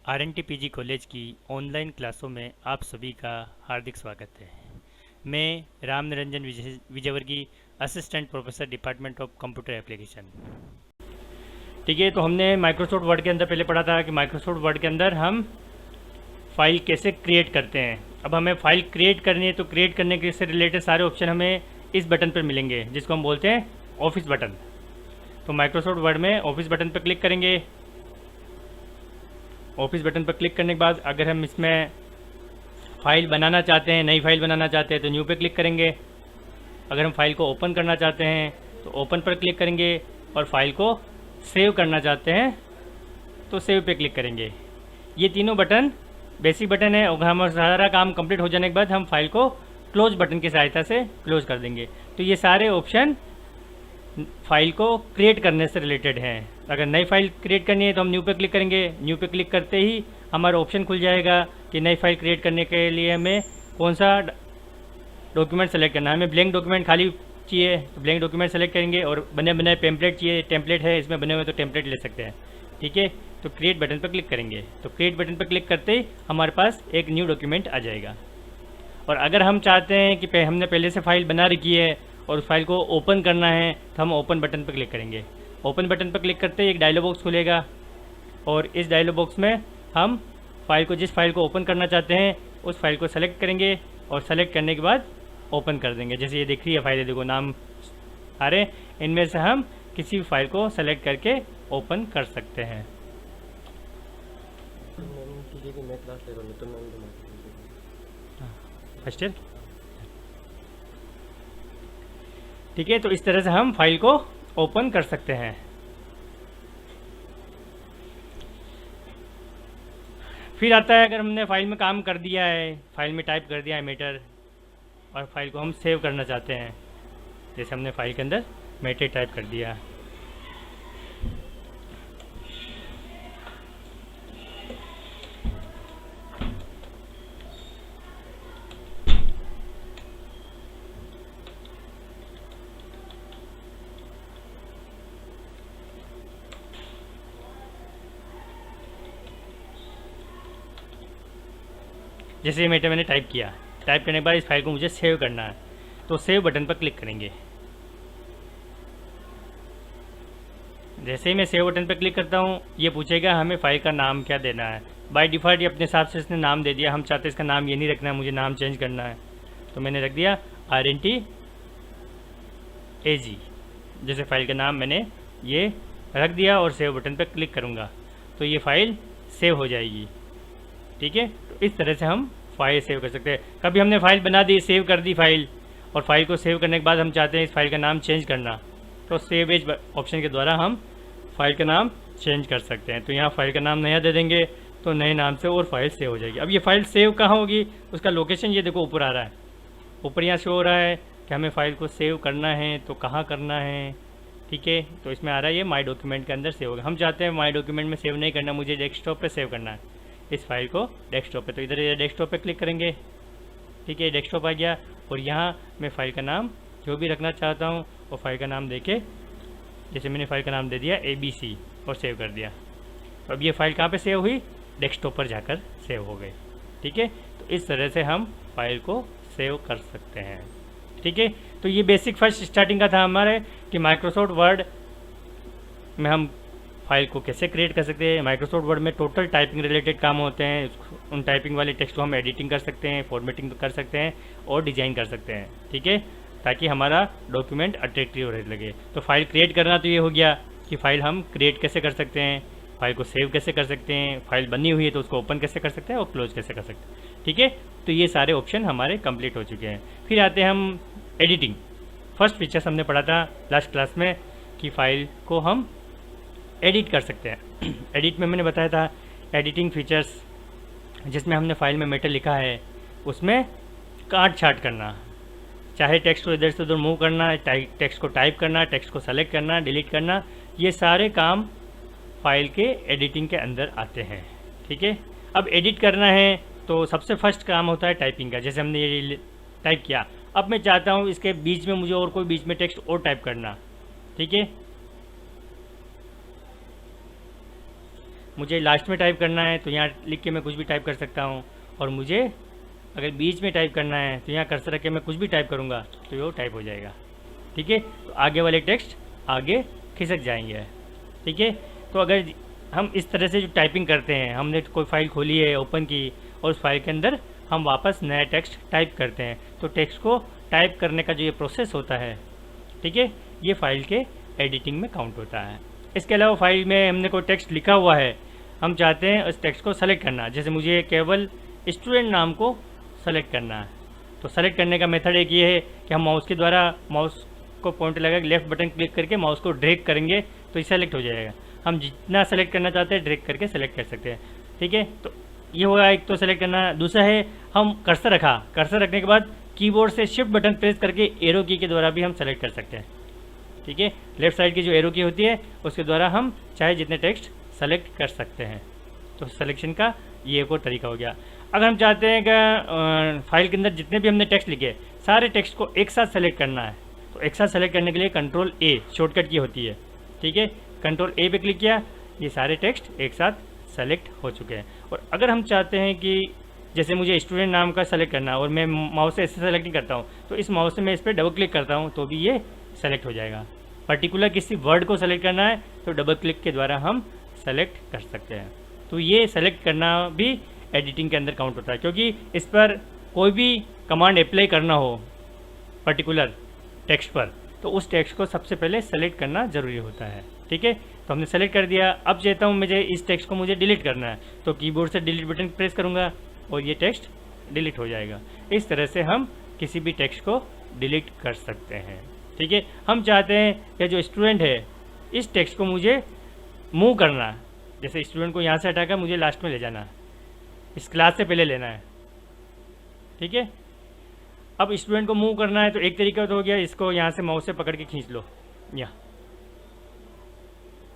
RNTPG college की online क्लासों में आप सभी का हार्दिक स्वागत है। मैं Ram Niranjan Vijayvargiya, assistant professor, department of computer application. ठीक है, तो हमने माइक्रोसॉफ्ट वर्ड के अंदर पहले पढ़ा था कि माइक्रोसॉफ्ट वर्ड के अंदर हम फाइल कैसे क्रिएट करते हैं। अब हमें फाइल क्रिएट करनी है तो क्रिएट करने के से रिलेटेड सारे ऑप्शन हमें इस बटन पर मिलेंगे, जिसको हम बोलते हैं ऑफिस बटन। तो माइक्रोसॉफ्ट वर्ड में ऑफिस बटन पर क्लिक करेंगे। ऑफिस बटन पर क्लिक करने के बाद अगर हम इसमें फ़ाइल बनाना चाहते हैं, नई फाइल बनाना चाहते हैं तो न्यू पे क्लिक करेंगे। अगर हम फाइल को ओपन करना चाहते हैं तो ओपन पर क्लिक करेंगे, और फाइल को सेव करना चाहते हैं तो सेव पे क्लिक करेंगे। ये तीनों बटन बेसिक बटन है, और हमारा सारा काम कंप्लीट हो जाने के बाद हम फाइल को क्लोज बटन की सहायता से क्लोज कर देंगे। तो ये सारे ऑप्शन फाइल को क्रिएट करने से रिलेटेड हैं। अगर नई फाइल क्रिएट करनी है तो हम न्यू पे क्लिक करेंगे। न्यू पे क्लिक करते ही हमारा ऑप्शन खुल जाएगा कि नई फाइल क्रिएट करने के लिए हमें कौन सा डॉक्यूमेंट सेलेक्ट करना है। हमें ब्लैंक डॉक्यूमेंट खाली चाहिए तो ब्लैंक डॉक्यूमेंट सेलेक्ट करेंगे, और बने बनाए टेम्पलेट चाहिए, टेम्पलेट है इसमें बने हुए तो टेम्पलेट ले सकते हैं। ठीक है, तो क्रिएट बटन पर क्लिक करेंगे। तो क्रिएट बटन पर क्लिक करते ही हमारे पास एक न्यू डॉक्यूमेंट आ जाएगा। और अगर हम चाहते हैं कि हमने पहले से फाइल बना रखी है और उस फाइल को ओपन करना है तो हम ओपन बटन पर क्लिक करेंगे। ओपन बटन पर क्लिक करते ही एक डायलॉग बॉक्स खुलेगा, और इस डायलॉग बॉक्स में हम जिस फाइल को ओपन करना चाहते हैं उस फाइल को सेलेक्ट करेंगे, और सेलेक्ट करने के बाद ओपन कर देंगे। जैसे ये दिख रही है फाइलें, देखो नाम आ रहे, इनमें से हम किसी भी फाइल को सेलेक्ट करके ओपन कर सकते हैं। फर्स्ट ईयर, ठीक है, तो इस तरह से हम फाइल को ओपन कर सकते हैं। फिर आता है अगर हमने फाइल में काम कर दिया है, फाइल में टाइप कर दिया है मैटर, और फाइल को हम सेव करना चाहते हैं। जैसे हमने फाइल के अंदर मैटर टाइप कर दिया, जैसे ये मैटर मैंने टाइप किया। टाइप करने के बाद इस फाइल को मुझे सेव करना है, तो सेव बटन पर क्लिक करेंगे। जैसे ही मैं सेव बटन पर क्लिक करता हूँ, ये पूछेगा हमें फ़ाइल का नाम क्या देना है। बाय डिफ़ॉल्ट ये अपने हिसाब से इसने नाम दे दिया। हम चाहते हैं इसका नाम ये नहीं रखना है, मुझे नाम चेंज करना है, तो मैंने रख दिया RNTAG। जैसे फ़ाइल का नाम मैंने ये रख दिया और सेव बटन पर क्लिक करूँगा तो ये फ़ाइल सेव हो जाएगी। ठीक है, तो इस तरह से हम फाइल सेव कर सकते हैं। कभी हमने फाइल बना दी, सेव कर दी फाइल, और फाइल को सेव करने के बाद हम चाहते हैं इस फाइल का नाम चेंज करना, तो सेव एज ऑप्शन के द्वारा हम फाइल का नाम चेंज कर सकते हैं। तो यहाँ फाइल का नाम नया दे देंगे तो नए नाम से और फाइल सेव हो जाएगी। अब ये फाइल सेव कहाँ होगी, उसका लोकेशन ये देखो ऊपर आ रहा है, ऊपर यहाँ शो हो रहा है कि हमें फ़ाइल को सेव करना है तो कहाँ करना है। ठीक है, तो इसमें आ रहा है ये माई डॉक्यूमेंट के अंदर सेव होगा। हम चाहते हैं माई डॉक्यूमेंट में सेव नहीं करना, मुझे डेस्कटॉप पर सेव करना है इस फाइल को डेस्कटॉप पे, तो इधर ये डेस्कटॉप पे क्लिक करेंगे। ठीक है, डेस्कटॉप आ गया, और यहाँ मैं फ़ाइल का नाम जो भी रखना चाहता हूँ वो फाइल का नाम देके, जैसे मैंने फ़ाइल का नाम दे दिया ABC और सेव कर दिया। तो अब ये फ़ाइल कहाँ पे सेव हुई, डेस्कटॉप पर जाकर सेव हो गई। ठीक है, तो इस तरह से हम फाइल को सेव कर सकते हैं। ठीक है, तो ये बेसिक फर्स्ट स्टार्टिंग का था हमारे कि माइक्रोसॉफ्ट वर्ड में हम फाइल को कैसे क्रिएट कर सकते हैं। माइक्रोसॉफ्ट वर्ड में टोटल टाइपिंग रिलेटेड काम होते हैं। उन टाइपिंग वाले टेक्स्ट को हम एडिटिंग कर सकते हैं, फॉर्मेटिंग कर सकते हैं और डिज़ाइन कर सकते हैं। ठीक है, ताकि हमारा डॉक्यूमेंट अट्रैक्टिव रहने लगे। तो फाइल क्रिएट करना तो ये हो गया कि फ़ाइल हम क्रिएट कैसे कर सकते हैं, फाइल को सेव कैसे कर सकते हैं, फाइल बनी हुई है तो उसको ओपन कैसे कर सकते हैं और क्लोज कैसे कर सकते हैं। ठीक है, तो ये सारे ऑप्शन हमारे कंप्लीट हो चुके हैं। फिर आते हैं हम एडिटिंग। फर्स्ट फीचर्स हमने पढ़ा था लास्ट क्लास में कि फ़ाइल को हम एडिट कर सकते हैं। एडिट में मैंने बताया था एडिटिंग फीचर्स, जिसमें हमने फाइल में मैटर लिखा है उसमें काट छाट करना, चाहे टेक्स्ट को इधर से उधर मूव करना, टेक्स्ट को टाइप करना, टेक्स्ट को सेलेक्ट करना, डिलीट करना, ये सारे काम फाइल के एडिटिंग के अंदर आते हैं। ठीक है, अब एडिट करना है तो सबसे फर्स्ट काम होता है टाइपिंग का। जैसे हमने ये टाइप किया, अब मैं चाहता हूँ इसके बीच में मुझे और कोई बीच में टेक्स्ट और टाइप करना। ठीक है, मुझे लास्ट में टाइप करना है तो यहाँ लिख के मैं कुछ भी टाइप कर सकता हूँ, और मुझे अगर बीच में टाइप करना है तो यहाँ कर्सर रख के मैं कुछ भी टाइप करूँगा तो वो टाइप हो जाएगा। ठीक है, तो आगे वाले टेक्स्ट आगे खिसक जाएंगे। ठीक है, तो अगर हम इस तरह से जो टाइपिंग करते हैं, हमने कोई फाइल खोली है, ओपन की, और उस फाइल के अंदर हम वापस नया टेक्स्ट टाइप करते हैं, तो टेक्स्ट को टाइप करने का जो ये प्रोसेस होता है, ठीक है, ये फाइल के एडिटिंग में काउंट होता है। इसके अलावा फाइल में हमने कोई टेक्स्ट लिखा हुआ है, हम चाहते हैं उस टेक्स्ट को सेलेक्ट करना, जैसे मुझे केवल स्टूडेंट नाम को सेलेक्ट करना है, तो सेलेक्ट करने का मेथड एक ये है कि हम माउस के द्वारा माउस को पॉइंटर लगा के लेफ्ट बटन क्लिक करके माउस को ड्रैग करेंगे तो ये सेलेक्ट हो जाएगा। हम जितना सेलेक्ट करना चाहते हैं ड्रैग करके सेलेक्ट कर सकते हैं। ठीक है, तो ये होगा एक तो सेलेक्ट करना। दूसरा है हम कर्सर रखा, कर्सर रखने के बाद कीबोर्ड से शिफ्ट बटन प्रेस करके एरो की के द्वारा भी हम सेलेक्ट कर सकते हैं। ठीक है, लेफ्ट साइड की जो एरो की होती है उसके द्वारा हम चाहे जितने टेक्स्ट सेलेक्ट कर सकते हैं। तो सिलेक्शन का ये एक और तरीका हो गया। अगर हम चाहते हैं कि फाइल के अंदर जितने भी हमने टेक्स्ट लिखे सारे टेक्स्ट को एक साथ सेलेक्ट करना है, तो एक साथ सेलेक्ट करने के लिए कंट्रोल ए शॉर्टकट की होती है। ठीक है, कंट्रोल ए पे क्लिक किया, ये सारे टेक्स्ट एक साथ सेलेक्ट हो चुके हैं। और अगर हम चाहते हैं कि जैसे मुझे स्टूडेंट नाम का सेलेक्ट करना है और मैं माउस से ऐसे सेलेक्ट नहीं करता हूँ, तो इस माउस से मैं इस पर डबल क्लिक करता हूँ तो भी ये सेलेक्ट हो जाएगा। पर्टिकुलर किसी वर्ड को सेलेक्ट करना है तो डबल क्लिक के द्वारा हम सेलेक्ट कर सकते हैं। तो ये सेलेक्ट करना भी एडिटिंग के अंदर काउंट होता है, क्योंकि इस पर कोई भी कमांड अप्लाई करना हो पर्टिकुलर टेक्स्ट पर, तो उस टेक्स्ट को सबसे पहले सेलेक्ट करना ज़रूरी होता है। ठीक है, तो हमने सेलेक्ट कर दिया। अब चाहता हूँ मुझे इस टेक्स्ट को मुझे डिलीट करना है, तो कीबोर्ड से डिलीट बटन प्रेस करूँगा और ये टेक्स्ट डिलीट हो जाएगा। इस तरह से हम किसी भी टेक्स्ट को डिलीट कर सकते हैं। ठीक है, हम चाहते हैं कि जो स्टूडेंट है इस टेक्स्ट को मुझे मूव करना है, जैसे स्टूडेंट को यहाँ से हटाकर मुझे लास्ट में ले जाना है, इस क्लास से पहले लेना है। ठीक है, अब स्टूडेंट को मूव करना है तो एक तरीका तो हो गया, इसको यहाँ से माउस से पकड़ के खींच लो। यहाँ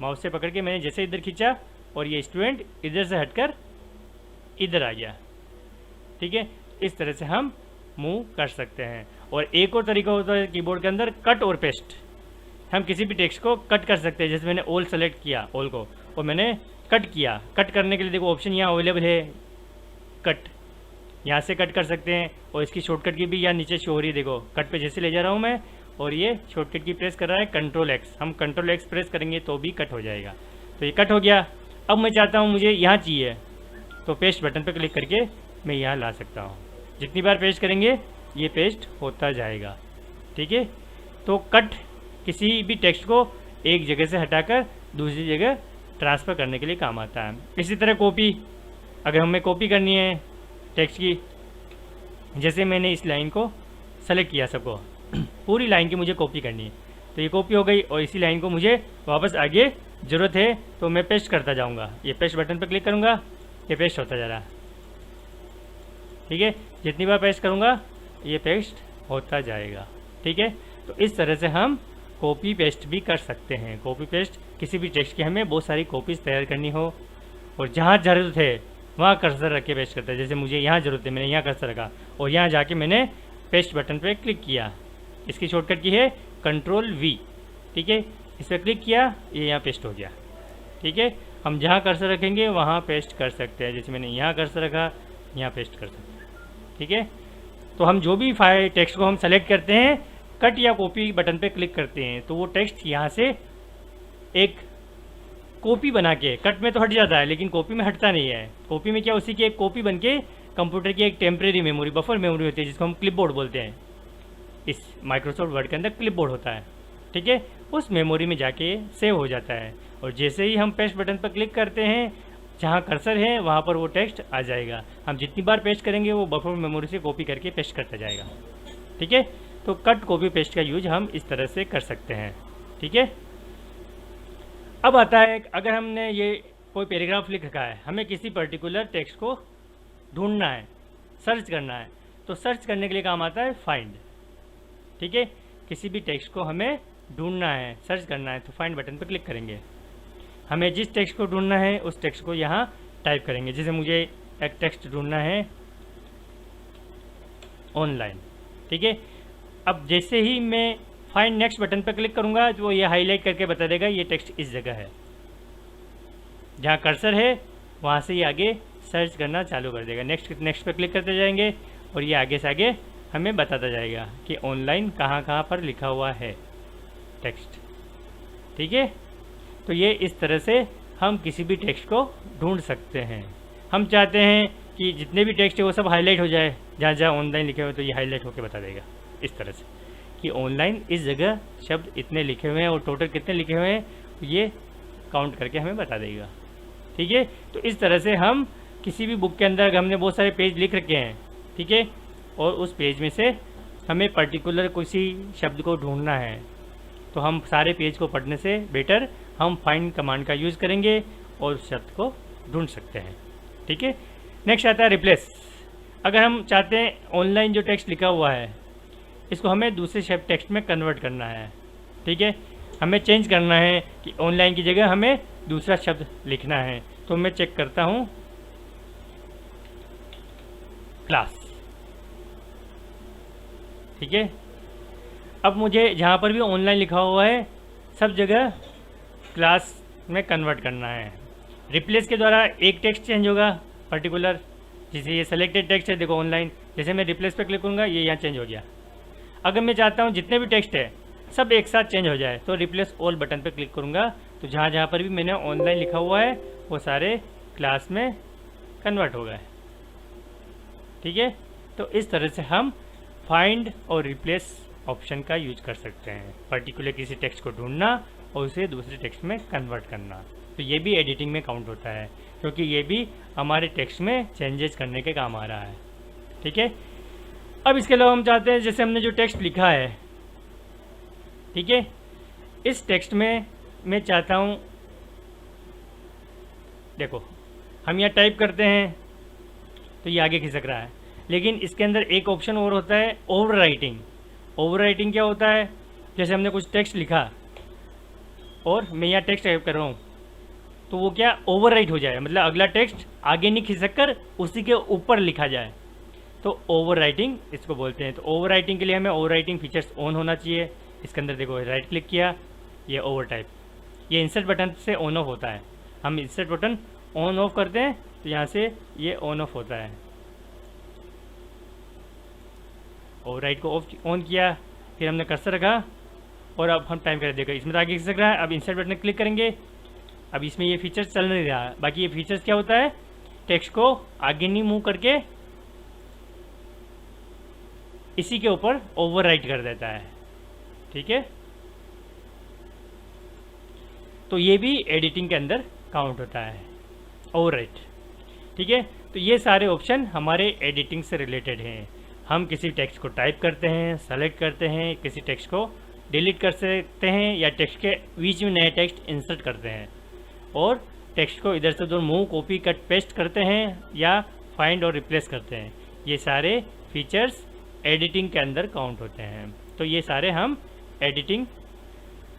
माउस से पकड़ के मैंने जैसे इधर खींचा और ये स्टूडेंट इधर से हटकर इधर आ गया। ठीक है, इस तरह से हम मूव कर सकते हैं। और एक और तरीका होता है कीबोर्ड के अंदर कट और पेस्ट, हम किसी भी टेक्स्ट को कट कर सकते हैं। जैसे मैंने ऑल सेलेक्ट किया, ऑल को, और मैंने कट किया। कट करने के लिए देखो ऑप्शन यहाँ अवेलेबल है, कट, यहाँ से कट कर सकते हैं। और इसकी शॉर्टकट की भी यहाँ नीचे शो हो रही है, देखो कट पे जैसे ले जा रहा हूँ मैं, और ये शॉर्टकट की प्रेस कर रहा है कंट्रोल एक्स, हम कंट्रोल एक्स प्रेस करेंगे तो भी कट हो जाएगा। तो ये कट हो गया। अब मैं चाहता हूँ मुझे यहाँ चाहिए, तो पेस्ट बटन पर क्लिक करके मैं यहाँ ला सकता हूँ। जितनी बार पेस्ट करेंगे ये पेस्ट होता जाएगा। ठीक है, तो कट किसी भी टेक्स्ट को एक जगह से हटाकर दूसरी जगह ट्रांसफ़र करने के लिए काम आता है। इसी तरह कॉपी, अगर हमें कॉपी करनी है टेक्स्ट की, जैसे मैंने इस लाइन को सेलेक्ट किया सबको, पूरी लाइन की मुझे कॉपी करनी है, तो ये कॉपी हो गई। और इसी लाइन को मुझे वापस आगे ज़रूरत है तो मैं पेस्ट करता जाऊँगा, ये पेस्ट बटन पर क्लिक करूँगा, ये पेस्ट होता जा रहा। ठीक है, जितनी बार पेस्ट करूँगा ये पेस्ट होता जाएगा। ठीक है, तो इस तरह से हम कॉपी पेस्ट भी कर सकते हैं। कॉपी पेस्ट किसी भी टेक्स्ट की हमें बहुत सारी कॉपीज़ तैयार करनी हो और जहाँ ज़रूरत है वहाँ कर्सर रख के पेस्ट करते हैं। जैसे मुझे यहाँ ज़रूरत है, मैंने यहाँ कर्सर रखा और यहाँ जाके मैंने पेस्ट बटन पे क्लिक किया। इसकी शॉर्टकट की है कंट्रोल वी। ठीक है, इस पर क्लिक किया, ये यहाँ पेस्ट हो गया। ठीक है, हम जहाँ कर्सर रखेंगे वहाँ पेस्ट कर सकते हैं। जैसे मैंने यहाँ कर्सर रखा, यहाँ पेस्ट कर सकते हैं। ठीक है, तो हम जो भी फाइल टेक्स्ट को हम सेलेक्ट करते हैं, कट या कॉपी बटन पे क्लिक करते हैं, तो वो टेक्स्ट यहाँ से एक कॉपी बना के, कट में तो हट जाता है लेकिन कॉपी में हटता नहीं है। कॉपी में क्या, उसी की एक कॉपी बन के कंप्यूटर की एक टेम्प्रेरी मेमोरी, बफर मेमोरी होती है जिसको हम क्लिपबोर्ड बोलते हैं। इस माइक्रोसॉफ्ट वर्ड के अंदर क्लिपबोर्ड होता है। ठीक है, उस मेमोरी में जाके सेव हो जाता है और जैसे ही हम पेस्ट बटन पर क्लिक करते हैं, जहाँ कर्सर है वहाँ पर वो टेक्स्ट आ जाएगा। हम जितनी बार पेस्ट करेंगे वो बफर मेमोरी से कॉपी करके पेस्ट करता जाएगा। ठीक है, तो कट कॉपी पेस्ट का यूज हम इस तरह से कर सकते हैं। ठीक है, अब आता है अगर हमने ये कोई पैराग्राफ लिख रखा है, हमें किसी पर्टिकुलर टेक्स्ट को ढूंढना है, सर्च करना है, तो सर्च करने के लिए काम आता है फाइंड। ठीक है, किसी भी टेक्स्ट को हमें ढूंढना है, सर्च करना है, तो फाइंड बटन पर क्लिक करेंगे। हमें जिस टेक्स्ट को ढूंढना है उस टेक्स्ट को यहाँ टाइप करेंगे। जैसे मुझे एक टेक्स्ट ढूंढना है ऑनलाइन। ठीक है, अब जैसे ही मैं फाइंड नेक्स्ट बटन पर क्लिक करूँगा तो ये हाईलाइट करके बता देगा ये टेक्स्ट इस जगह है। जहाँ कर्सर है वहाँ से ये आगे सर्च करना चालू कर देगा। नेक्स्ट पे क्लिक करते जाएंगे और ये आगे से आगे हमें बताता जाएगा कि ऑनलाइन कहाँ पर लिखा हुआ है टेक्स्ट। ठीक है, तो ये इस तरह से हम किसी भी टेक्स्ट को ढूंढ सकते हैं। हम चाहते हैं कि जितने भी टेक्स्ट है वो सब हाईलाइट हो जाए, जहाँ जहाँ ऑनलाइन लिखे हुए तो ये हाईलाइट होकर बता देगा इस तरह से कि ऑनलाइन इस जगह शब्द इतने लिखे हुए हैं और टोटल कितने लिखे हुए हैं ये काउंट करके हमें बता देगा। ठीक है, तो इस तरह से हम किसी भी बुक के अंदर हमने बहुत सारे पेज लिख रखे हैं, ठीक है, और उस पेज में से हमें पर्टिकुलर किसी शब्द को ढूंढना है तो हम सारे पेज को पढ़ने से बेटर हम फाइंड कमांड का यूज़ करेंगे और उस शब्द को ढूंढ सकते हैं। ठीक है, नेक्स्ट आता है रिप्लेस। अगर हम चाहते हैं ऑनलाइन जो टेक्स्ट लिखा हुआ है इसको हमें दूसरे शब्द टेक्स्ट में कन्वर्ट करना है। ठीक है, हमें चेंज करना है कि ऑनलाइन की जगह हमें दूसरा शब्द लिखना है। तो मैं चेक करता हूँ क्लास। ठीक है, अब मुझे जहाँ पर भी ऑनलाइन लिखा हुआ है सब जगह क्लास में कन्वर्ट करना है। रिप्लेस के द्वारा एक टेक्स्ट चेंज होगा पर्टिकुलर, जैसे ये सेलेक्टेड टेक्स्ट है, देखो ऑनलाइन, जैसे मैं रिप्लेस पे क्लिक करूँगा ये यहाँ चेंज हो गया। अगर मैं चाहता हूँ जितने भी टेक्स्ट है सब एक साथ चेंज हो जाए तो रिप्लेस ऑल बटन पे क्लिक करूँगा तो जहाँ जहाँ पर भी मैंने ऑनलाइन लिखा हुआ है वो सारे क्लास में कन्वर्ट हो गए। ठीक है, तो इस तरह से हम फाइंड और रिप्लेस ऑप्शन का यूज कर सकते हैं, पर्टिकुलर किसी टेक्स्ट को ढूंढना और उसे दूसरे टेक्स्ट में कन्वर्ट करना। तो ये भी एडिटिंग में काउंट होता है क्योंकि ये भी हमारे टेक्स्ट में चेंजेस करने के काम आ रहा है। ठीक है, अब इसके अलावा हम चाहते हैं जैसे हमने जो टेक्स्ट लिखा है, ठीक है, इस टेक्स्ट में मैं चाहता हूँ, देखो हम यहाँ टाइप करते हैं तो ये आगे खिसक रहा है, लेकिन इसके अंदर एक ऑप्शन और होता है ओवर राइटिंग। ओवर राइटिंग क्या होता है, जैसे हमने कुछ टेक्स्ट लिखा और मैं यहाँ टेक्स्ट टाइप कर रहा हूँ तो वो क्या ओवर राइट हो जाए, मतलब अगला टेक्स्ट आगे नहीं खिसक कर उसी के ऊपर लिखा जाए, तो ओवर राइटिंग इसको बोलते हैं। तो ओवर राइटिंग के लिए हमें ओवर राइटिंग फीचर्स ऑन होना चाहिए। इसके अंदर देखो राइट क्लिक किया, ये ओवर टाइप, ये इंसर्ट बटन से ऑन ऑफ होता है। हम इंसर्ट बटन ऑन ऑफ करते हैं तो यहाँ से ये ऑन ऑफ होता है। ओवर राइट को ऑन किया, फिर हमने कर्सर रखा और अब हम टाइम कर देखो इसमें तो आगे खिसक रहा है। अब इंसर्ट बटन क्लिक करेंगे, अब इसमें ये फीचर्स चल नहीं रहा। बाकी ये फीचर्स क्या होता है, टेक्स्ट को आगे नहीं मूव करके इसी के ऊपर ओवरराइट कर देता है। ठीक है, तो ये भी एडिटिंग के अंदर काउंट होता है, ओवरराइट। ठीक है, तो ये सारे ऑप्शन हमारे एडिटिंग से रिलेटेड हैं। हम किसी टेक्स्ट को टाइप करते हैं, सेलेक्ट करते हैं, किसी टेक्स्ट को डिलीट कर सकते हैं या टेक्स्ट के बीच में नए टेक्स्ट इंसर्ट करते हैं और टेक्स्ट को इधर से उधर मूव, कॉपी, कट, पेस्ट करते हैं या फाइंड और रिप्लेस करते हैं। ये सारे फीचर्स एडिटिंग के अंदर काउंट होते हैं। तो ये सारे हम एडिटिंग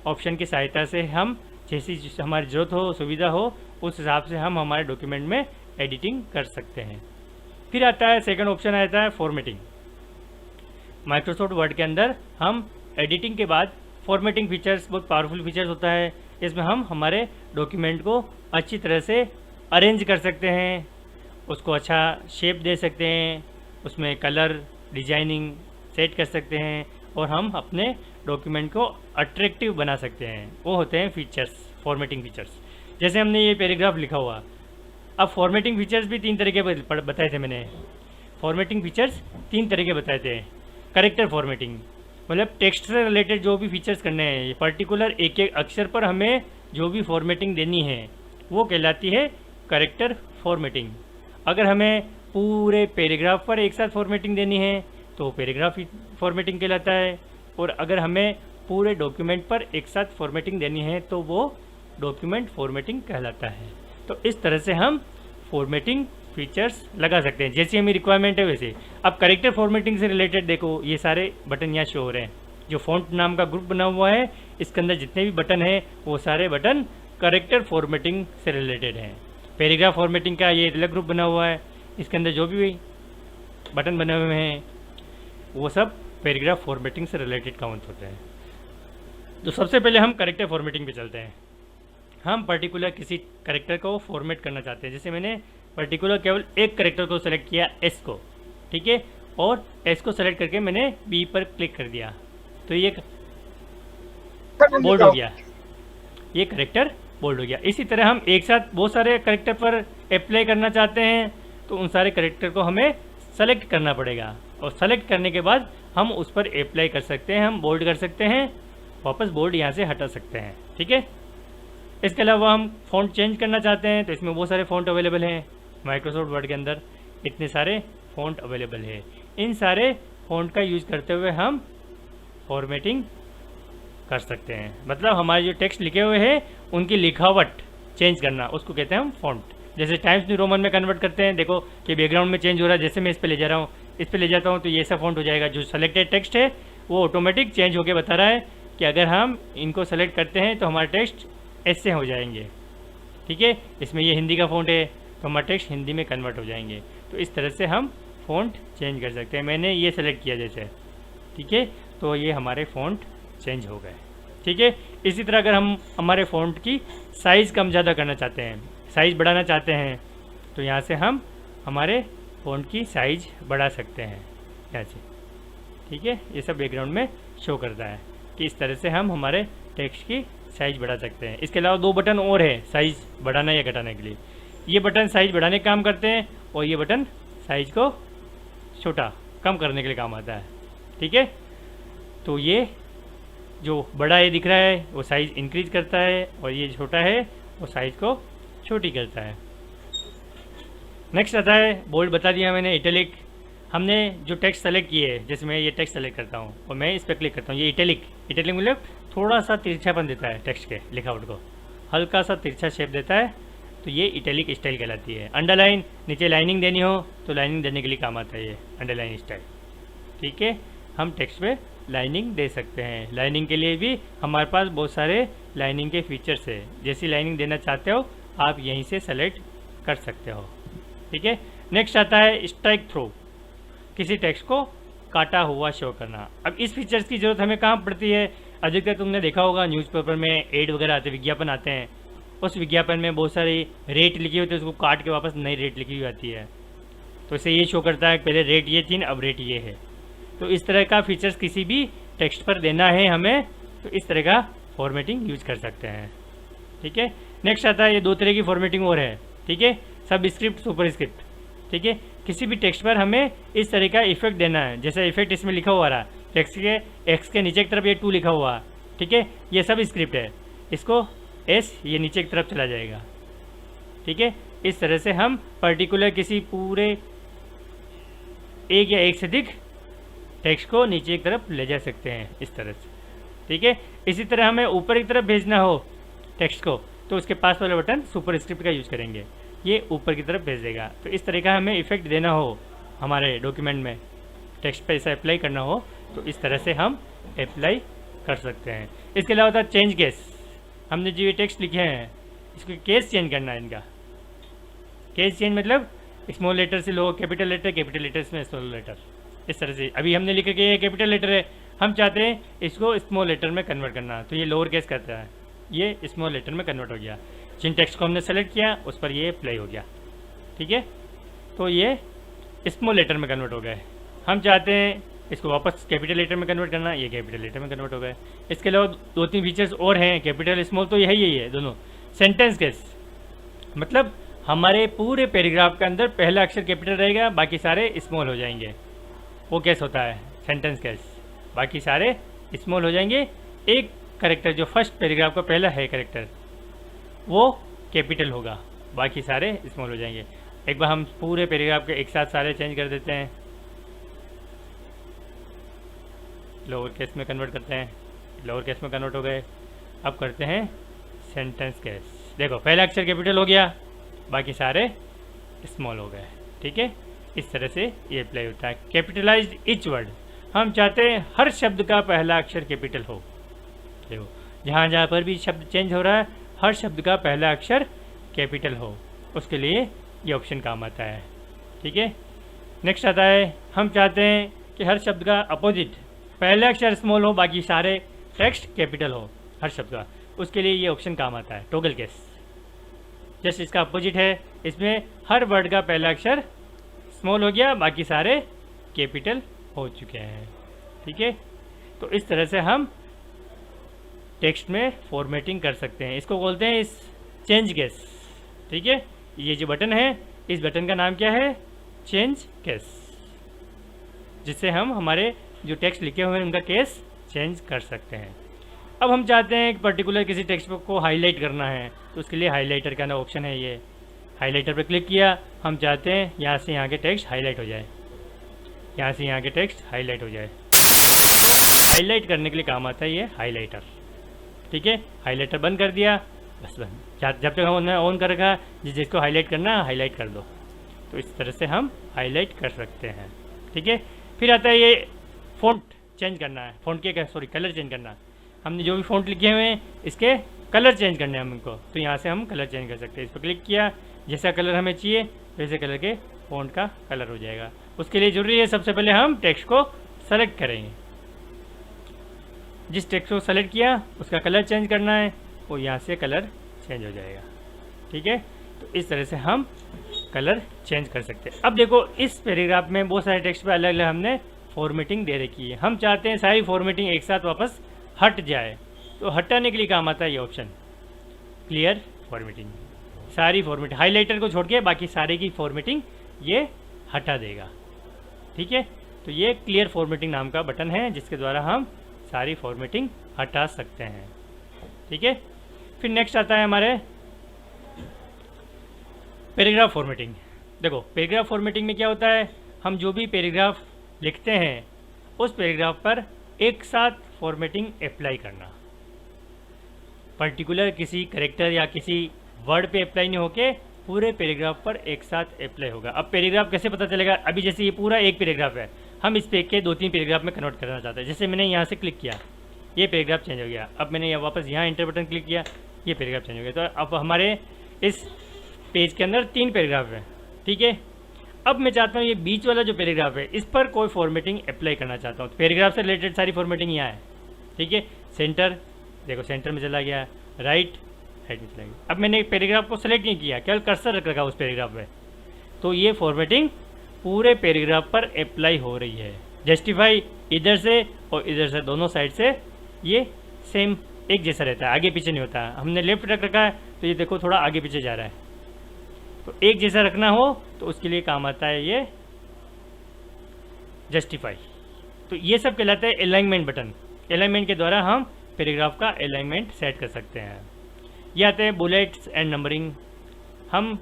ऑप्शन की सहायता से हम जैसी हमारी ज़रूरत हो, सुविधा हो, उस हिसाब से हम हमारे डॉक्यूमेंट में एडिटिंग कर सकते हैं। फिर आता है सेकंड ऑप्शन, आता है फॉर्मेटिंग। माइक्रोसॉफ्ट वर्ड के अंदर हम एडिटिंग के बाद फॉर्मेटिंग फीचर्स बहुत पावरफुल फीचर्स होता है। इसमें हम हमारे डॉक्यूमेंट को अच्छी तरह से अरेंज कर सकते हैं, उसको अच्छा शेप दे सकते हैं, उसमें कलर डिजाइनिंग सेट कर सकते हैं और हम अपने डॉक्यूमेंट को अट्रैक्टिव बना सकते हैं। वो होते हैं फीचर्स, फॉर्मेटिंग फीचर्स। जैसे हमने ये पैराग्राफ लिखा हुआ, अब फॉर्मेटिंग फीचर्स भी 3 तरह के बताए थे मैंने। फॉर्मेटिंग फीचर्स 3 तरह के बताए थे। करेक्टर फॉर्मेटिंग, मतलब टेक्स्ट से रिलेटेड जो भी फीचर्स करने हैं, पर्टिकुलर एक एक अक्षर पर हमें जो भी फॉर्मेटिंग देनी है वो कहलाती है करेक्टर फॉर्मेटिंग। अगर हमें पूरे पैराग्राफ पर एक साथ फॉर्मेटिंग देनी है तो पैराग्राफ फॉर्मेटिंग कहलाता है, और अगर हमें पूरे डॉक्यूमेंट पर एक साथ फॉर्मेटिंग देनी है तो वो डॉक्यूमेंट फॉर्मेटिंग कहलाता है। तो इस तरह से हम फॉर्मेटिंग फीचर्स लगा सकते हैं, जैसी हमें रिक्वायरमेंट है वैसे। अब करेक्टर फॉर्मेटिंग से रिलेटेड देखो ये सारे बटन यहाँ शो हो रहे हैं। जो फॉन्ट नाम का ग्रुप बना हुआ है इसके अंदर जितने भी बटन हैं वो सारे बटन करेक्टर फॉर्मेटिंग से रिलेटेड हैं। पैराग्राफ फॉर्मेटिंग का ये अलग ग्रुप बना हुआ है, इसके अंदर जो भी बटन बने हुए हैं वो सब पैराग्राफ फॉर्मेटिंग से रिलेटेड काउंट होते हैं। तो सबसे पहले हम करेक्टर फॉर्मेटिंग पे चलते हैं। हम पर्टिकुलर किसी करेक्टर को फॉर्मेट करना चाहते हैं। जैसे मैंने पर्टिकुलर केवल एक करेक्टर को सेलेक्ट किया, एस को, ठीक है, और एस को सेलेक्ट करके मैंने बी पर क्लिक कर दिया, तो ये बोल्ड हो गया, ये करेक्टर बोल्ड हो गया। इसी तरह हम एक साथ बहुत सारे करेक्टर पर अप्लाई करना चाहते हैं, तो उन सारे करेक्टर को हमें सेलेक्ट करना पड़ेगा, और सेलेक्ट करने के बाद हम उस पर अप्लाई कर सकते हैं, हम बोल्ड कर सकते हैं, वापस बोल्ड यहाँ से हटा सकते हैं, ठीक है। इसके अलावा हम फ़ॉन्ट चेंज करना चाहते हैं, तो इसमें बहुत सारे फ़ॉन्ट अवेलेबल हैं। माइक्रोसॉफ्ट वर्ड के अंदर इतने सारे फ़ॉन्ट अवेलेबल है। इन सारे फ़ॉन्ट का यूज़ करते हुए हम फॉर्मेटिंग कर सकते हैं, मतलब हमारे जो टेक्स्ट लिखे हुए हैं उनकी लिखावट चेंज करना, उसको कहते हैं हम फ़ॉन्ट। जैसे टाइम्स न्यू रोमन में कन्वर्ट करते हैं, देखो कि बैकग्राउंड में चेंज हो रहा है, जैसे मैं इस पर ले जा रहा हूँ, इस पर ले जाता हूँ, तो ये ऐसा फ़ॉन्ट हो जाएगा। जो सेलेक्टेड टेक्स्ट है वो ऑटोमेटिक चेंज होकर बता रहा है कि अगर हम इनको सेलेक्ट करते हैं तो हमारे टेक्स्ट ऐसे हो जाएंगे, ठीक है। इसमें ये हिंदी का फ़ॉन्ट है तो हमारे टेक्स्ट हिंदी में कन्वर्ट हो जाएंगे। तो इस तरह से हम फ़ॉन्ट चेंज कर सकते हैं। मैंने ये सेलेक्ट किया जैसे, ठीक है, तो ये हमारे फ़ॉन्ट चेंज हो गए, ठीक है। इसी तरह अगर हम हमारे फ़ॉन्ट की साइज़ कम ज़्यादा करना चाहते हैं, साइज़ बढ़ाना चाहते हैं, तो यहाँ से हम हमारे फ़ॉन्ट की साइज़ बढ़ा सकते हैं यहाँ से, ठीक है। ये सब बैकग्राउंड में शो करता है कि इस तरह से हम हमारे टेक्स्ट की साइज़ बढ़ा सकते हैं। इसके अलावा दो बटन और है साइज़ बढ़ाना या घटाने के लिए। ये बटन साइज़ बढ़ाने का काम करते हैं और ये बटन साइज़ को छोटा कम करने के लिए काम आता है, ठीक है। तो ये जो बड़ा ये दिख रहा है वो साइज़ इंक्रीज करता है, और ये छोटा है वो साइज़ को छोटी करता है। नेक्स्ट आता है बोल्ड, बता दिया मैंने। इटैलिक, हमने जो टेक्स्ट सेलेक्ट किए है, जैसे मैं ये टेक्स्ट सेलेक्ट करता हूँ और मैं इस पर क्लिक करता हूँ, ये इटैलिक मतलब थोड़ा सा तिरछापन देता है टेक्स्ट के लिखावट को, हल्का सा तिरछा शेप देता है, तो ये इटैलिक स्टाइल कहलाती है। अंडरलाइन, नीचे लाइनिंग देनी हो तो लाइनिंग देने के लिए काम आता है ये अंडरलाइन स्टाइल, ठीक है। हम टेक्स्ट पे लाइनिंग दे सकते हैं। लाइनिंग के लिए भी हमारे पास बहुत सारे लाइनिंग के फीचर्स है। जैसी लाइनिंग देना चाहते हो आप यहीं से सेलेक्ट कर सकते हो, ठीक है। नेक्स्ट आता है स्ट्राइक थ्रू, किसी टेक्स्ट को काटा हुआ शो करना। अब इस फीचर्स की ज़रूरत हमें कहाँ पड़ती है? अधिकतर तुमने देखा होगा न्यूज़पेपर में एड वगैरह आते, विज्ञापन आते हैं, उस विज्ञापन में बहुत सारी रेट लिखी होती है, उसको काट के वापस नई रेट लिखी हुई आती है, तो इसे ये शो करता है पहले रेट ये थी अब रेट ये है। तो इस तरह का फीचर्स किसी भी टेक्स्ट पर देना है हमें, तो इस तरह का फॉर्मेटिंग यूज कर सकते हैं, ठीक है। नेक्स्ट आता है, ये दो तरह की फॉर्मेटिंग और है, ठीक है, सब स्क्रिप्ट, सुपर स्क्रिप्ट, ठीक है। किसी भी टेक्स्ट पर हमें इस तरह का इफेक्ट देना है, जैसे इफेक्ट इसमें लिखा हुआ रहा, टेक्स्ट के एक्स के नीचे की तरफ ये 2 लिखा हुआ, ठीक है, ये सब स्क्रिप्ट है, इसको एस ये नीचे की तरफ चला जाएगा, ठीक है। इस तरह से हम पर्टिकुलर किसी पूरे एक या एक से अधिक टेक्स्ट को नीचे की तरफ ले जा सकते हैं इस तरह से, ठीक है। इसी तरह हमें ऊपर की तरफ भेजना हो टेक्स्ट को, तो उसके पास वाला बटन सुपर स्क्रिप्ट का यूज़ करेंगे, ये ऊपर की तरफ भेज देगा। तो इस तरह का हमें इफेक्ट देना हो हमारे डॉक्यूमेंट में, टेक्स्ट पे ऐसा अप्लाई करना हो, तो इस तरह से हम अप्लाई कर सकते हैं। इसके अलावा था चेंज केस, हमने जो ये टेक्स्ट लिखे हैं इसको केस चेंज करना है इनका। केस चेंज मतलब स्मॉल लेटर से लो कैपिटल लेटर, कैपिटल लेटर्स में स्मॉल लेटर, इस तरह से। अभी हमने लिखा कि ये कैपिटल लेटर है, हम चाहते हैं इसको स्मॉल लेटर में कन्वर्ट करना, तो ये लोअर केस करता है, ये स्मॉल लेटर में कन्वर्ट हो गया। जिन टेक्स्ट को हमने सेलेक्ट किया उस पर ये अप्लाई हो गया, ठीक है। तो ये स्मॉल लेटर में कन्वर्ट हो गए। हम चाहते हैं इसको वापस कैपिटल लेटर में कन्वर्ट करना, ये कैपिटल लेटर में कन्वर्ट हो गए। इसके अलावा 2-3 फीचर्स और हैं, कैपिटल स्मॉल तो यही है दोनों। सेंटेंस केस मतलब हमारे पूरे पैराग्राफ के अंदर पहला अक्षर कैपिटल रहेगा, बाकी सारे स्मॉल हो जाएंगे, वो केस होता है सेंटेंस केस। बाकी सारे स्मॉल हो जाएंगे, एक कैरेक्टर जो फर्स्ट पैराग्राफ का पहला है कैरेक्टर वो कैपिटल होगा, बाकी सारे स्मॉल हो जाएंगे। एक बार हम पूरे पैराग्राफ के एक साथ सारे चेंज कर देते हैं, लोअर केस में कन्वर्ट करते हैं, लोअर केस में कन्वर्ट हो गए। अब करते हैं सेंटेंस केस, देखो पहला अक्षर कैपिटल हो गया, बाकी सारे स्मॉल हो गए, ठीक है। इस तरह से ये अप्लाई होता है। कैपिटलाइज्ड ईच वर्ड, हम चाहते हैं हर शब्द का पहला अक्षर कैपिटल हो, देखो जहाँ जहाँ पर भी शब्द चेंज हो रहा है हर शब्द का पहला अक्षर कैपिटल हो, उसके लिए ये ऑप्शन काम आता है, ठीक है। नेक्स्ट आता है, हम चाहते हैं कि हर शब्द का अपोजिट पहला अक्षर स्मॉल हो, बाकी सारे टेक्स्ट कैपिटल हो हर शब्द का, उसके लिए ये ऑप्शन काम आता है, टॉगल केस। जस्ट इसका अपोजिट है, इसमें हर वर्ड का पहला अक्षर स्मॉल हो गया, बाकी सारे कैपिटल हो चुके हैं। ठीक है, तो इस तरह से हम टेक्स्ट में फॉर्मेटिंग कर सकते हैं। इसको बोलते हैं इस चेंज केस। ठीक है, ये जो बटन है, इस बटन का नाम क्या है? चेंज केस, जिससे हम हमारे जो टेक्स्ट लिखे हुए हैं उनका केस चेंज कर सकते हैं। अब हम चाहते हैं एक पर्टिकुलर किसी टेक्स्ट को हाईलाइट करना है, तो उसके लिए हाईलाइटर का ना ऑप्शन है, ये हाईलाइटर पर क्लिक किया। हम चाहते हैं यहाँ से यहाँ के टेक्स्ट हाईलाइट हो जाए, यहाँ से यहाँ के टेक्स्ट हाईलाइट हो जाए। हाईलाइट करने के लिए काम आता है ये हाईलाइटर। ठीक है, हाईलाइटर बंद कर दिया, बस बंद। जब तक हमने ऑन कर रखा, जिसको हाईलाइट करना है हाईलाइट कर दो। तो इस तरह से हम हाईलाइट कर सकते हैं। ठीक है, फिर आता है ये फ़ॉन्ट चेंज करना है, फ़ॉन्ट के कलर चेंज करना। हमने जो भी फ़ॉन्ट लिखे हुए हैं इसके कलर चेंज करने हैं हमको, तो यहाँ से हम कलर चेंज कर सकते हैं। इस पर क्लिक किया, जैसा कलर हमें चाहिए वैसे कलर के फ़ॉन्ट का कलर हो जाएगा। उसके लिए ज़रूरी है सबसे पहले हम टेक्स्ट को सेलेक्ट करेंगे। जिस टेक्स्ट को सेलेक्ट किया उसका कलर चेंज करना है, वो यहाँ से कलर चेंज हो जाएगा। ठीक है, तो इस तरह से हम कलर चेंज कर सकते हैं। अब देखो, इस पैराग्राफ में बहुत सारे टेक्स्ट पे अलग अलग हमने फॉर्मेटिंग दे रखी है। हम चाहते हैं सारी फॉर्मेटिंग एक साथ वापस हट जाए, तो हटाने के लिए काम आता है ये ऑप्शन, क्लियर फॉर्मेटिंग। सारी फॉर्मेटिंग, हाईलाइटर को छोड़ के बाकी सारे की फॉर्मेटिंग ये हटा देगा। ठीक है, तो ये क्लियर फॉर्मेटिंग नाम का बटन है, जिसके द्वारा हम सारी फॉर्मेटिंग हटा सकते हैं। ठीक है, फिर नेक्स्ट आता है हमारे पैराग्राफ फॉर्मेटिंग। देखो, पैराग्राफ फॉर्मेटिंग में क्या होता है, हम जो भी पैराग्राफ लिखते हैं उस पैराग्राफ पर एक साथ फॉर्मेटिंग अप्लाई करना। पर्टिकुलर किसी कैरेक्टर या किसी वर्ड पे अप्लाई नहीं होके पूरे पैराग्राफ पर एक साथ अप्लाई होगा। अब पैराग्राफ कैसे पता चलेगा? अभी जैसे ये पूरा एक पैराग्राफ है, हम इस पे के 2-3 पैराग्राफ में कन्वर्ट करना चाहते हैं। जैसे मैंने यहाँ से क्लिक किया, ये पैराग्राफ चेंज हो गया। अब मैंने वापस यहाँ इंटर बटन क्लिक किया, ये पैराग्राफ चेंज हो गया। तो अब हमारे इस पेज के अंदर 3 पैराग्राफ है। ठीक है, अब मैं चाहता हूँ ये बीच वाला जो पैराग्राफ है इस पर कोई फॉर्मेटिंग अप्लाई करना चाहता हूँ। पैराग्राफ से रिलेटेड सारी फॉर्मेटिंग यहाँ है। ठीक है, सेंटर, देखो सेंटर में चला गया, राइट हेड में चला गया। अब मैंने पैराग्राफ को सेलेक्ट नहीं किया, केवल कर्सर रख रखा उस पैराग्राफ पे, तो ये फॉर्मेटिंग पूरे पैराग्राफ पर अप्लाई हो रही है। जस्टिफाई इधर से और इधर से, दोनों साइड से ये सेम एक जैसा रहता है, आगे पीछे नहीं होता। हमने लेफ्ट रख रखा है तो ये देखो थोड़ा आगे पीछे जा रहा है। तो एक जैसा रखना हो तो उसके लिए काम आता है ये जस्टिफाई। तो ये सब कहलाता है अलाइनमेंट बटन। अलाइनमेंट के द्वारा हम पैराग्राफ का अलाइनमेंट सेट कर सकते हैं। ये आते हैं बुलेट्स एंड नंबरिंग। हम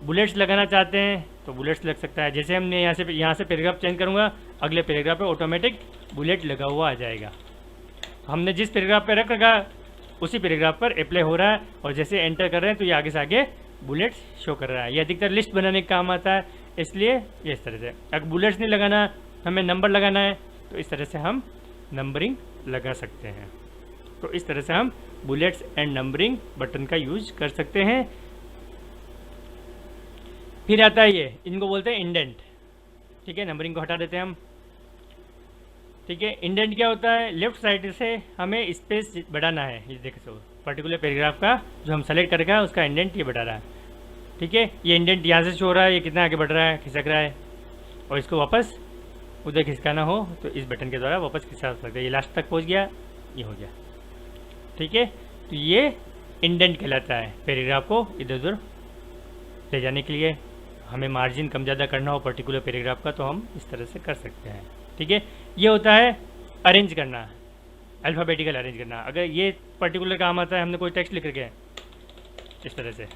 बुलेट्स लगाना चाहते हैं तो बुलेट्स लग सकता है। जैसे हमने यहाँ से पैराग्राफ चेंज करूँगा, अगले पैराग्राफ पे ऑटोमेटिक बुलेट लगा हुआ आ जाएगा। तो हमने जिस पैराग्राफ पे रख रखा उसी पैराग्राफ पर अप्लाई हो रहा है, और जैसे एंटर कर रहे हैं तो ये आगे से आगे बुलेट्स शो कर रहा है। ये अधिकतर लिस्ट बनाने का काम आता है, इसलिए ये इस तरह से। अगर बुलेट्स नहीं लगाना, हमें नंबर लगाना है, तो इस तरह से हम नंबरिंग लगा सकते हैं। तो इस तरह से हम बुलेट्स एंड नंबरिंग बटन का यूज कर सकते हैं। फिर आता है ये, इनको बोलते हैं इंडेंट। ठीक है, नंबरिंग को हटा देते हैं हम। ठीक है, इंडेंट क्या होता है? लेफ्ट साइड से हमें स्पेस बढ़ाना है। ये देखो, पर्टिकुलर पैराग्राफ का जो हम सेलेक्ट कर रखा है उसका इंडेंट ये बढ़ा रहा है। ठीक है, ये इंडेंट यहाँ से शो हो रहा है, ये कितना आगे बढ़ रहा है, खिसक रहा है, और इसको वापस उधर खिसकाना हो तो इस बटन के द्वारा वापस खिसका सकते हैं। ये लास्ट तक पहुँच गया, ये हो गया। ठीक है, तो ये इंडेंट कहलाता है। पैराग्राफ को इधर उधर ले जाने के लिए हमें मार्जिन कम ज़्यादा करना हो पर्टिकुलर पैराग्राफ का, तो हम इस तरह से कर सकते हैं। ठीक है, ये होता है अरेंज करना, अल्फ़ाबेटिकल अरेंज करना। अगर ये पर्टिकुलर काम आता है, हमने कोई टेक्स्ट लिख रखे हैं, इस तरह से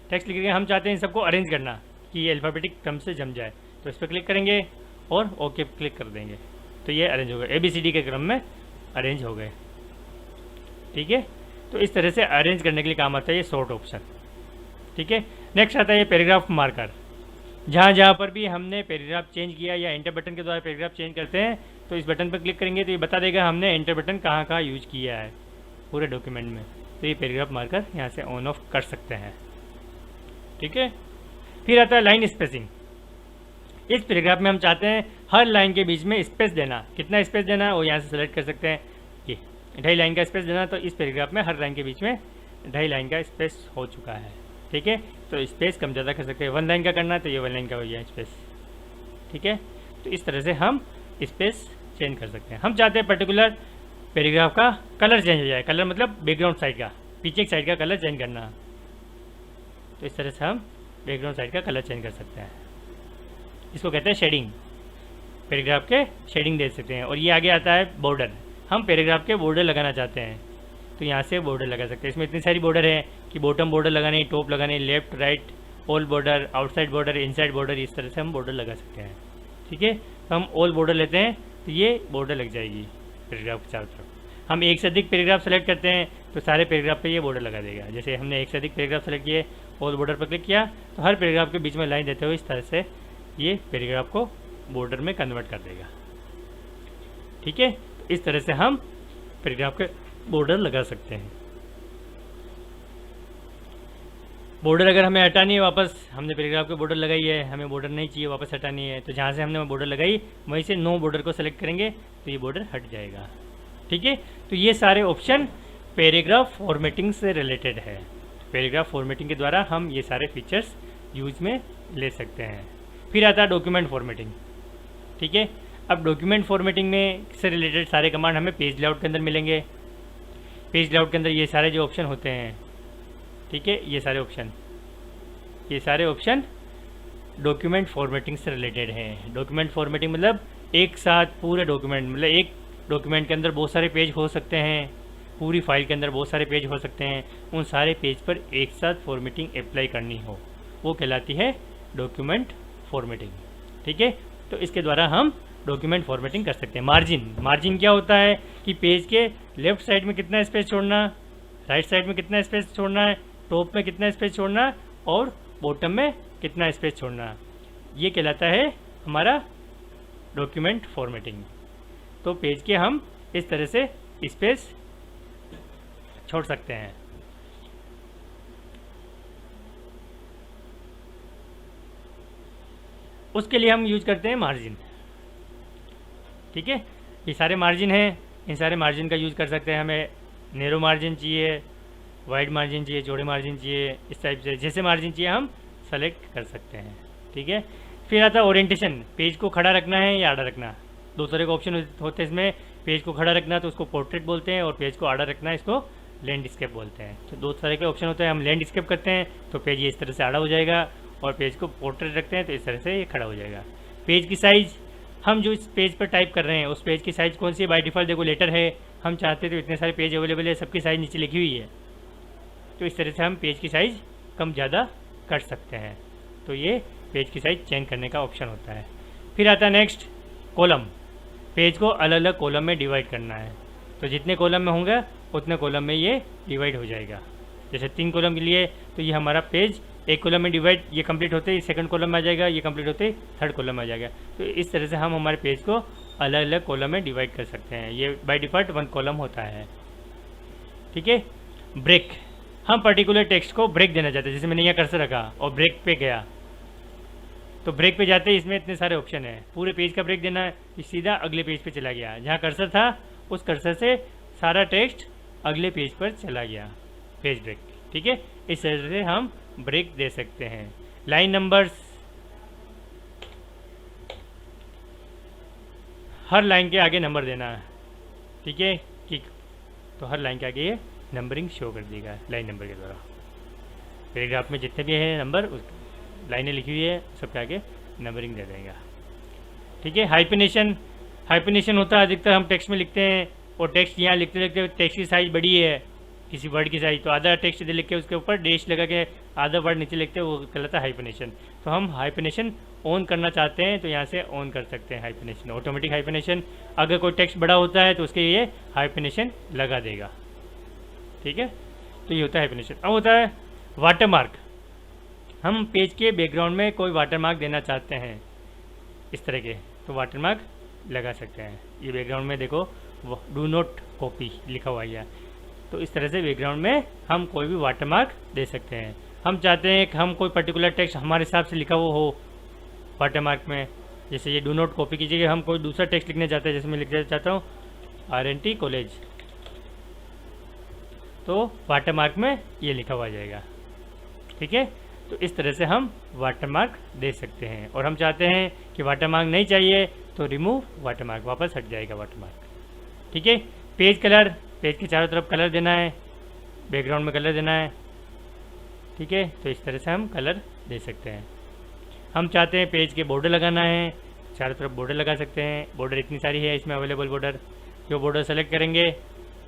टेक्स्ट लिख रखे हैं, हम चाहते हैं इन सबको अरेंज करना कि ये अल्फ़ाबेटिक क्रम से जम जाए, तो इस पर क्लिक करेंगे और ओके क्लिक कर देंगे, तो ये अरेंज हो गए, ABCD के क्रम में अरेंज हो गए। ठीक है, तो इस तरह से अरेंज करने के लिए काम आता है ये सॉर्ट ऑप्शन। ठीक है, नेक्स्ट आता है ये पैराग्राफ मार्कर। जहाँ पर भी हमने पैराग्राफ चेंज किया या एंटर बटन के द्वारा पैराग्राफ चेंज करते हैं, तो इस बटन पर क्लिक करेंगे तो ये बता देगा हमने एंटर बटन कहाँ कहाँ यूज किया है पूरे डॉक्यूमेंट में। तो ये पैराग्राफ मार्कर यहाँ से ऑन ऑफ कर सकते हैं। ठीक है, फिर आता है लाइन स्पेसिंग। इस पैराग्राफ में हम चाहते हैं हर लाइन के बीच में स्पेस देना, कितना स्पेस देना है वो यहाँ से सेलेक्ट कर सकते हैं। ये 2.5 लाइन का स्पेस देना, तो इस पैराग्राफ में हर लाइन के बीच में 2.5 लाइन का स्पेस हो चुका है। ठीक है, तो स्पेस कम ज़्यादा कर सकते हैं। 1 लाइन का करना है तो ये 1 लाइन का हो गया स्पेस। ठीक है, तो इस तरह से हम स्पेस चेंज कर सकते हैं। हम चाहते हैं पर्टिकुलर पैराग्राफ का कलर चेंज हो जाए, कलर मतलब बैकग्राउंड साइड का, पीछे की साइड का कलर चेंज करना, तो इस तरह से हम बैकग्राउंड साइड का कलर चेंज कर सकते हैं। इसको कहते हैं शेडिंग, पैराग्राफ के शेडिंग दे सकते हैं। और ये आगे आता है बॉर्डर, हम पैराग्राफ के बॉर्डर लगाना चाहते हैं तो यहाँ से बॉर्डर लगा सकते हैं। इसमें इतनी सारी बॉर्डर है कि बॉटम बॉर्डर लगाने, टॉप लगाने, left right, all border, outside border, inside border, इस तरह से हम बॉर्डर लगा सकते हैं। ठीक है, तो हम ऑल बॉर्डर लेते हैं तो ये बॉर्डर लग जाएगी पैराग्राफ के चारों तरफ। हम एक से अधिक पैराग्राफ सेलेक्ट करते हैं तो सारे पैराग्राफ पे ये बॉर्डर लगा देगा। जैसे हमने एक से अधिक पैराग्राफ सेलेक्ट किए, ऑल बॉर्डर पर क्लिक किया तो हर पैराग्राफ के बीच में लाइन देते हुए इस तरह से ये पैराग्राफ को बॉर्डर में कन्वर्ट कर देगा। ठीक है, इस तरह से हम पैराग्राफ के बॉर्डर लगा सकते हैं। बॉर्डर अगर हमें हटानी है, वापस हमने पैराग्राफ के बॉर्डर लगाई है, हमें बॉर्डर नहीं चाहिए, वापस हटानी है, तो जहाँ से हमने बॉर्डर लगाई वहीं से नो बॉर्डर को सेलेक्ट करेंगे तो ये बॉर्डर हट जाएगा। ठीक है, तो ये सारे ऑप्शन पैराग्राफ फॉर्मेटिंग से रिलेटेड है। पैराग्राफ फॉर्मेटिंग के द्वारा हम ये सारे फीचर्स यूज में ले सकते हैं। फिर आता है डॉक्यूमेंट फॉर्मेटिंग। ठीक है, अब डॉक्यूमेंट फॉर्मेटिंग में से रिलेटेड सारे कमांड हमें पेज लेआउट के अंदर मिलेंगे। पेज लेआउट के अंदर ये सारे जो ऑप्शन होते हैं, ठीक है, ये सारे ऑप्शन डॉक्यूमेंट फॉर्मेटिंग से रिलेटेड हैं। डॉक्यूमेंट फॉर्मेटिंग मतलब एक साथ पूरे डॉक्यूमेंट, मतलब एक डॉक्यूमेंट के अंदर बहुत सारे पेज हो सकते हैं, पूरी फाइल के अंदर बहुत सारे पेज हो सकते हैं, उन सारे पेज पर एक साथ फॉर्मेटिंग अप्लाई करनी हो, वो कहलाती है डॉक्यूमेंट फॉर्मेटिंग। ठीक है, तो इसके द्वारा हम डॉक्यूमेंट फॉर्मेटिंग कर सकते हैं। मार्जिन क्या होता है कि पेज के लेफ्ट साइड में कितना स्पेस छोड़ना, राइट साइड में कितना स्पेस छोड़ना है, टॉप में कितना स्पेस छोड़ना है और बॉटम में कितना स्पेस छोड़ना, ये कहलाता है हमारा डॉक्यूमेंट फॉर्मेटिंग। तो पेज के हम इस तरह से स्पेस छोड़ सकते हैं। उसके लिए हम यूज करते हैं मार्जिन। ठीक है, ये सारे मार्जिन हैं, इन सारे मार्जिन का यूज़ कर सकते हैं। हमें नैरो मार्जिन चाहिए, वाइड मार्जिन चाहिए, चौड़े मार्जिन चाहिए, इस टाइप से जैसे मार्जिन चाहिए हम सेलेक्ट कर सकते हैं। ठीक है, फिर आता है ओरिएंटेशन, पेज को खड़ा रखना है या आड़ा रखना। दो तरह के ऑप्शन होते हैं इसमें। पेज को खड़ा रखना तो उसको पोर्ट्रेट बोलते हैं, और पेज को आड़ा रखना इसको लैंडस्केप बोलते हैं। तो दो तरह के ऑप्शन होते हैं। हम लैंडस्केप करते हैं तो पेज ये इस तरह से आड़ा हो जाएगा, और पेज को पोर्ट्रेट रखते हैं तो इस तरह से ये खड़ा हो जाएगा। पेज की साइज़, हम जो इस पेज पर टाइप कर रहे हैं उस पेज की साइज़ कौन सी है, बाय डिफ़ॉल्ट देखो लेटर है, हम चाहते तो इतने सारे पेज अवेलेबल है, सबकी साइज़ नीचे लिखी हुई है, तो इस तरह से हम पेज की साइज़ कम ज़्यादा कर सकते हैं। तो ये पेज की साइज़ चेंज करने का ऑप्शन होता है। फिर आता है नेक्स्ट कॉलम, पेज को अलग अलग कॉलम में डिवाइड करना है, तो जितने कॉलम में होंगे उतने कॉलम में ये डिवाइड हो जाएगा। जैसे 3 कॉलम के लिए तो ये हमारा पेज एक कॉलम में डिवाइड, ये कंप्लीट होते ही सेकंड कॉलम में आ जाएगा, ये कंप्लीट होते ही थर्ड कॉलम में आ जाएगा। तो इस तरह से हम हमारे पेज को अलग अलग कॉलम में डिवाइड कर सकते हैं। ये बाय डिफ़ॉल्ट 1 कॉलम होता है। ठीक है, ब्रेक, हम पर्टिकुलर टेक्स्ट को ब्रेक देना चाहते हैं। जैसे मैंने यहाँ कर्सर रखा और ब्रेक पे गया, तो ब्रेक पे जाते ही इसमें इतने सारे ऑप्शन है। पूरे पेज का ब्रेक देना है, सीधा अगले पेज पे चला गया, जहाँ कर्सर था उस कर्सर से सारा टेक्स्ट अगले पेज पर चला गया, पेज ब्रेक। ठीक है, इस तरह से हम ब्रेक दे सकते हैं। लाइन नंबर्स, हर लाइन के आगे नंबर देना है। ठीक है, कि तो हर लाइन के आगे ये नंबरिंग शो कर देगा लाइन नंबर के द्वारा। पैराग्राफ में जितने भी हैं नंबर, उस लाइनें लिखी हुई है सबके आगे नंबरिंग दे देगा। ठीक है, हाइफिनेशन होता है, अधिकतर हम टेक्स्ट में लिखते हैं और टेक्स्ट यहाँ लिखते लिखते टेक्स्ट की साइज़ बड़ी है, किसी वर्ड की साइज, तो आधा टेक्स्ट लिख के उसके ऊपर डैश लगा के आधा वर्ड नीचे लिखते हैं, वो कहलाता है हाइफिनेशन। तो हम हाइफिनेशन ऑन करना चाहते हैं तो यहाँ से ऑन कर सकते हैं हाइफिनेशन, ऑटोमेटिक हाइफिनेशन। अगर कोई टेक्स्ट बड़ा होता है तो उसके लिए हाइफिनेशन लगा देगा। ठीक है, तो ये होता है हाइफिनेशन। अब होता है वाटरमार्क, हम पेज के बैकग्राउंड में कोई वाटरमार्क देना चाहते हैं इस तरह के, तो वाटरमार्क लगा सकते हैं। ये बैकग्राउंड में देखो डू नॉट कॉपी लिखा हुआ है, तो इस तरह से बैकग्राउंड में हम कोई भी वाटरमार्क दे सकते हैं। हम चाहते हैं कि हम कोई पर्टिकुलर टेक्स्ट हमारे हिसाब से लिखा हुआ हो वाटरमार्क में, जैसे ये डू नॉट कॉपी की जगह हम कोई दूसरा टेक्स्ट लिखने चाहते हैं। जैसे मैं लिखना चाहता हूँ RNT कॉलेज, तो वाटरमार्क में ये लिखा हुआ जाएगा। ठीक है, तो इस तरह से हम वाटरमार्क दे सकते हैं। और हम चाहते हैं कि वाटरमार्क नहीं चाहिए तो रिमूव वाटरमार्क, वापस हट जाएगा वाटरमार्क। ठीक है, पेज कलर, पेज के चारों तरफ कलर देना है, बैकग्राउंड में कलर देना है। ठीक है, तो इस तरह से हम कलर दे सकते हैं। हम चाहते हैं पेज के बॉर्डर लगाना है, चारों तरफ बॉर्डर लगा सकते हैं। बॉर्डर इतनी सारी है इसमें अवेलेबल बॉर्डर, जो बॉर्डर सेलेक्ट करेंगे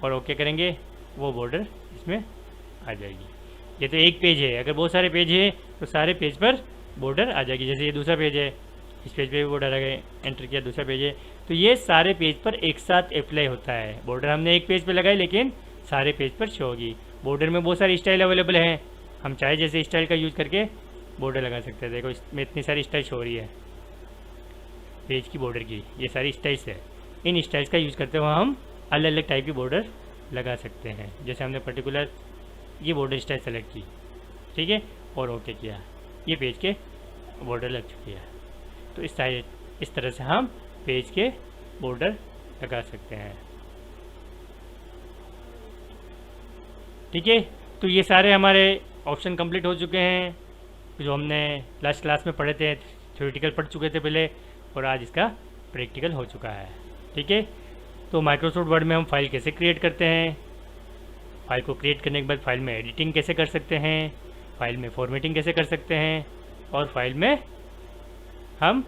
और ओके करेंगे वो बॉर्डर इसमें आ जाएगी। ये तो एक पेज है, अगर बहुत सारे पेज है तो सारे पेज पर बॉर्डर आ जाएगी। जैसे ये दूसरा पेज है, इस पेज पे भी बॉर्डर आ गए, एंटर किया, दूसरा पेज है, तो ये सारे पेज पर एक साथ अप्लाई होता है। बॉर्डर हमने एक पेज पे लगाई लेकिन सारे पेज पर शो होगी। बॉर्डर में बहुत सारी स्टाइल अवेलेबल हैं, हम चाहे जैसे स्टाइल का यूज़ करके बॉर्डर लगा सकते हैं। देखो इसमें इतनी सारी स्टाइल शो हो रही है पेज की बॉर्डर की, ये सारी स्टाइल्स है। इन स्टाइल्स का यूज़ करते हुए हम अलग अलग टाइप की बॉर्डर लगा सकते हैं। जैसे हमने पर्टिकुलर ये बॉर्डर स्टाइल सेलेक्ट की, ठीक है, और ओके किया, ये पेज के बॉर्डर लग चुकी है। तो इस तरह से हम पेज के बॉर्डर लगा सकते हैं। ठीक है, तो ये सारे हमारे ऑप्शन कंप्लीट हो चुके हैं जो हमने लास्ट क्लास में पढ़े थे, थ्योरेटिकल पढ़ चुके थे पहले, और आज इसका प्रैक्टिकल हो चुका है। ठीक है, तो माइक्रोसॉफ्ट वर्ड में हम फाइल कैसे क्रिएट करते हैं, फाइल को क्रिएट करने के बाद फाइल में एडिटिंग कैसे कर सकते हैं, फाइल में फॉर्मेटिंग कैसे कर सकते हैं, और फाइल में हम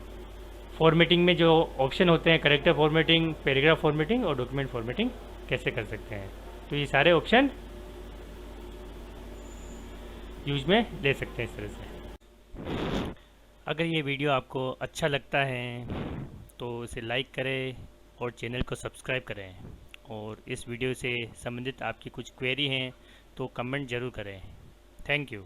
फॉर्मेटिंग में जो ऑप्शन होते हैं, कैरेक्टर फॉर्मेटिंग, पैराग्राफ फॉर्मेटिंग और डॉक्यूमेंट फॉर्मेटिंग कैसे कर सकते हैं। तो ये सारे ऑप्शन यूज में ले सकते हैं इस तरह से। अगर ये वीडियो आपको अच्छा लगता है तो इसे लाइक करें और चैनल को सब्सक्राइब करें, और इस वीडियो से संबंधित आपकी कुछ क्वेरी हैं तो कमेंट ज़रूर करें। Thank you.